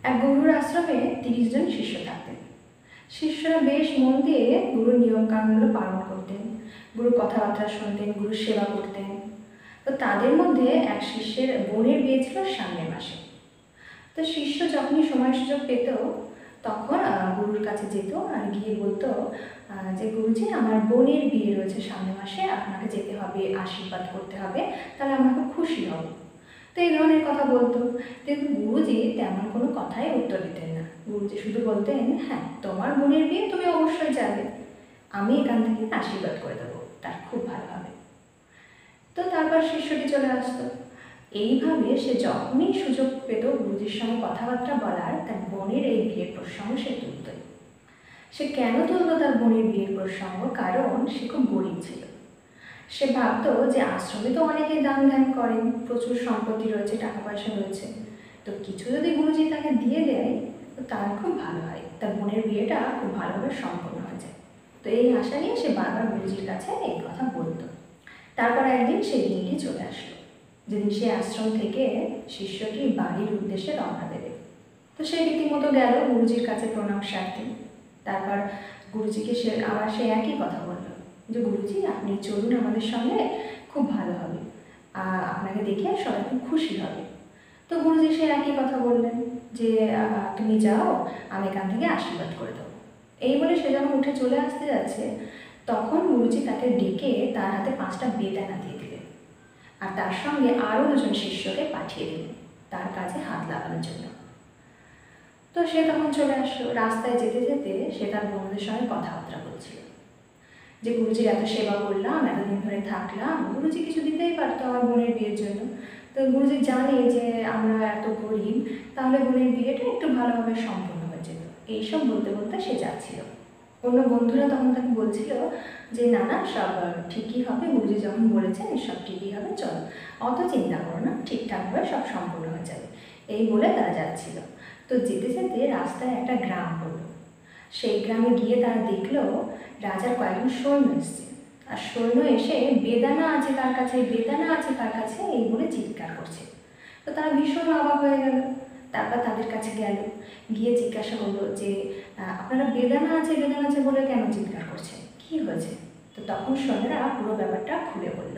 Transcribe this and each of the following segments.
এক গুরুর আশ্রমে 30 জন শিষ্য থাকতেন। শিষ্যরা বেশ মন দিয়ে গুরুর নিয়মকানুনগুলো পালন করতেন, গুরুর কথাবার্তা শুনতেন, গুরুর সেবা করতেন। তো তাদের মধ্যে এক শিষ্যের বোনের বিয়ে ছিল সামনের মাসে। তো শিষ্য যখনই সময় সুযোগ পেত তখন গুরুর কাছে যেত আর গিয়ে বলতো যে গুরুজি, আমার বোনের বিয়ে রয়েছে সামনের মাসে, আপনাকে যেতে হবে, আশীর্বাদ করতে হবে, তাহলে আমরা খুব খুশি হব। তো এই ধরনের কথা বলতো, কিন্তু গুরুজি তেমন কোনো কথাই উত্তর দিতেন না। গুরুজি শুধু বলতেন, হ্যাঁ, তোমার বোনের বিয়ে তুমি অবশ্যই যাবে, আমি এখান থেকে আশীর্বাদ করে দেবো, তার খুব ভালো হবে। তো তারপর শিষ্যটি চলে আসতো। এইভাবে সে যখনই সুযোগ পেত গুরুজির সঙ্গে কথাবার্তা বলার, তার বোনের এই বিয়ের প্রসঙ্গ সে তুলত। সে কেন তুলত তার বোনের বিয়ের প্রসঙ্গ? কারণ সে খুব গরিব ছিল। সে ভাবতো যে আশ্রমে তো অনেকেই দান ধ্যান করেন, প্রচুর সম্পত্তি রয়েছে, টাকা পয়সা রয়েছে, তো কিছু যদি গুরুজি তাকে দিয়ে দেয় তো তার খুব ভালো হয়, তার বোনের বিয়েটা খুব ভালোভাবে সম্পন্ন হয়ে যায়। তো এই আশা নিয়ে সে বারবার গুরুজির কাছে এই কথা বলতো। তারপর একদিন সেই দিনটি চলে আসলো, যেদিন সে আশ্রম থেকে শিষ্যটি বাড়ির উদ্দেশ্যে রওনা দেবে। তো সে রীতিমতো গেল গুরুজির কাছে প্রণাম সারতে। তারপর গুরুজিকে সে একই কথা বলল যে গুরুজি, আপনি চলুন আমাদের সঙ্গে, খুব ভালো হবে, আপনাকে দেখে সবাই খুব খুশি হবে। তো গুরুজি সে একই কথা বললেন যে তুমি যাও, আমি এখান থেকে আশীর্বাদ করে দেবো। এই বলে সে যখন উঠে চলে আসতে যাচ্ছে তখন গুরুজি তাকে ডেকে তার হাতে 5টা বেদানা দিয়ে দিলেন, আর তার সঙ্গে আরও 2জন শিষ্যকে পাঠিয়ে দিলেন তার কাজে হাত লাগানোর জন্য। তো সে তখন চলে আসলো। রাস্তায় যেতে যেতে সে তার বন্ধুদের সঙ্গে কথাবার্তা বলছিল যে গুরুজির এত সেবা করলাম, এতদিন ধরে থাকলাম, গুরুজি কিছু দিতেই পারতো আমার বোনের বিয়ের জন্য। তো গুরুজি জানে যে আমরা এত গরিব, তাহলে বোনের বিয়েটা একটু ভালোভাবে সম্পন্ন হয়ে যেত। এইসব বলতে বলতে সে যাচ্ছিল। অন্য বন্ধুরা তখন তাকে বলছিল যে না না, সব ঠিকই হবে, গুরুজি যখন বলেছেন সব ঠিকই হবে, চলো, অত চিন্তা করো না, ঠিকঠাকভাবে সব সম্পূর্ণ হয়ে যাবে, এই বলে তারা যাচ্ছিল। তো যেতে যেতে রাস্তায় একটা গ্রাম পড়ল। সেই গ্রামে গিয়ে তারা দেখলো রাজার কয়েকজন সৈন্য এসছে, আর সৈন্য এসে বেদানা আছে কার কাছে, বেদানা আছে কার কাছে, এই বলে চিৎকার করছে। তো তারা ভীষণ অবাক হয়ে গেল। তারপর তাদের কাছে গেল, গিয়ে জিজ্ঞাসা করলো যে আপনারা বেদানা আছে বেদানা আছে বলে কেন চিৎকার করছেন, কি হয়েছে? তো তখন সৈন্যরা পুরো ব্যাপারটা খুলে বলল।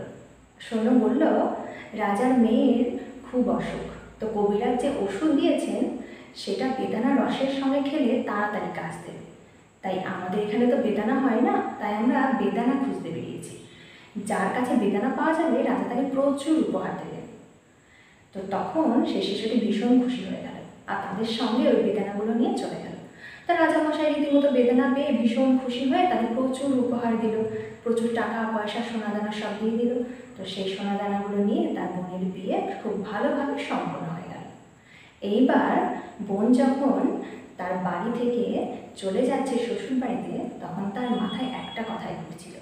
সৈন্য বলল, রাজার মেয়ের খুব অসুখ, তো কবিরাজ যে ওষুধ দিয়েছেন সেটা বেদানা রসের সঙ্গে খেলে তাড়াতাড়ি কাজ দেবে। তাই আমাদের এখানে তো বেদানা হয় না, তাই আমরা বেদানা খুঁজতে বেরিয়েছি। যার কাছে বেদানা পাওয়া যাবে রাজা তাকে প্রচুর উপহার দেবেন। তো তখন সে শিশুটি ভীষণ খুশি হয়ে গেল, আর তাদের সঙ্গে ওই বেদানাগুলো নিয়ে চলে গেল। তার রাজামশাই রীতিমতো বেদানা পেয়ে ভীষণ খুশি হয়ে তাকে প্রচুর উপহার দিল, প্রচুর টাকা পয়সা সোনাদানা সব দিয়ে দিল। তো সেই সোনাদানাগুলো নিয়ে তার বোনের বিয়ে খুব ভালোভাবে সম্পন্ন হয়ে গেল। এইবার বোন যখন তার বাড়ি থেকে চলে যাচ্ছে শ্বশুর বাড়িতে, তখন তার মাথায় একটা কথাই ঘুরছিল।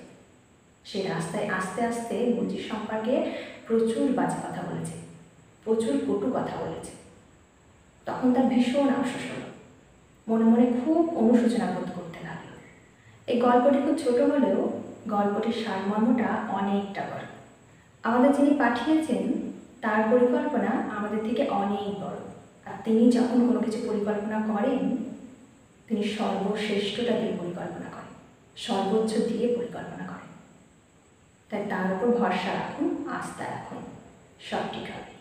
সে রাস্তায় আস্তে আস্তে গুরুজির সম্পর্কে প্রচুর বাজে কথা বলেছে, প্রচুর কটু কথা বলেছে। তখন তার ভীষণ আফসোস হলো, মনে মনে খুব অনুশোচনা বোধ করতে লাগলো। এই গল্পটি খুব ছোট হলেও গল্পটির সারমর্মটা অনেকটা বড়। আমাদের যিনি পাঠিয়েছেন তার পরিকল্পনা আমাদের থেকে অনেক বড়, আর তিনি যখন কোনো কিছু পরিকল্পনা করেন তিনি সর্বশ্রেষ্ঠটা দিয়ে পরিকল্পনা করেন, সর্বোচ্চ দিয়ে পরিকল্পনা করেন। তাই তার উপর ভরসা রাখুন, আস্থা রাখুন, সব ঠিক হবে।